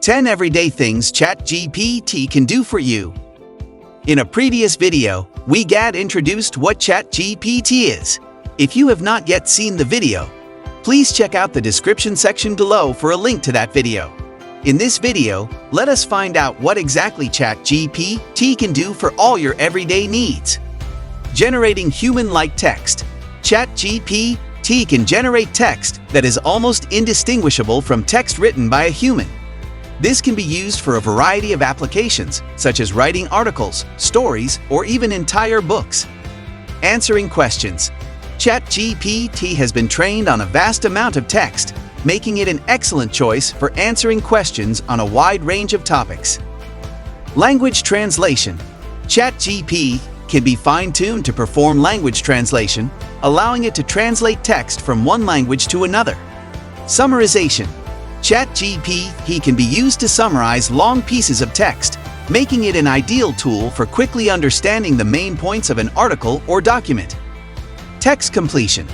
10 everyday things ChatGPT can do for you. In a previous video, we introduced what ChatGPT is. If you have not yet seen the video, please check out the description section below for a link to that video. In this video, let us find out what exactly ChatGPT can do for all your everyday needs. Generating human-like text. ChatGPT can generate text that is almost indistinguishable from text written by a human. This can be used for a variety of applications, such as writing articles, stories, or even entire books. Answering questions. ChatGPT has been trained on a vast amount of text, making it an excellent choice for answering questions on a wide range of topics. Language translation. ChatGPT can be fine-tuned to perform language translation, allowing it to translate text from one language to another. Summarization. ChatGPT can be used to summarize long pieces of text, making it an ideal tool for quickly understanding the main points of an article or document. Text completion.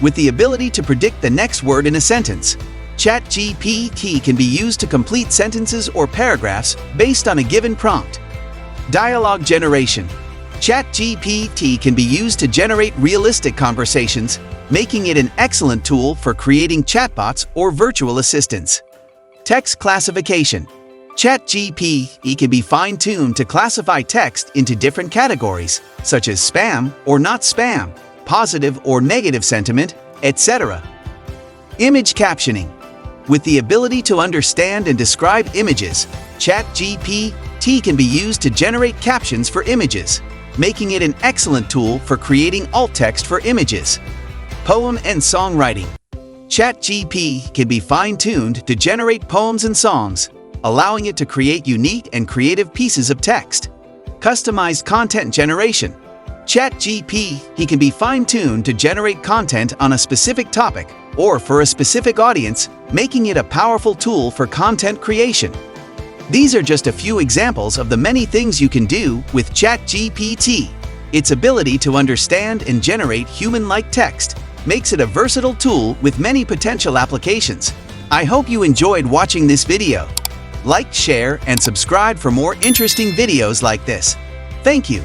With the ability to predict the next word in a sentence, ChatGPT can be used to complete sentences or paragraphs based on a given prompt. Dialogue generation. ChatGPT can be used to generate realistic conversations, making it an excellent tool for creating chatbots or virtual assistants. Text classification. ChatGPT can be fine-tuned to classify text into different categories, such as spam or not spam, positive or negative sentiment, etc. Image captioning. With the ability to understand and describe images, ChatGPT can be used to generate captions for images, making it an excellent tool for creating alt text for images. Poem and songwriting. ChatGPT can be fine-tuned to generate poems and songs, allowing it to create unique and creative pieces of text. Customized content generation. ChatGPT can be fine-tuned to generate content on a specific topic or for a specific audience, making it a powerful tool for content creation. These are just a few examples of the many things you can do with ChatGPT. Its ability to understand and generate human-like text makes it a versatile tool with many potential applications. I hope you enjoyed watching this video. Like, share, and subscribe for more interesting videos like this. Thank you.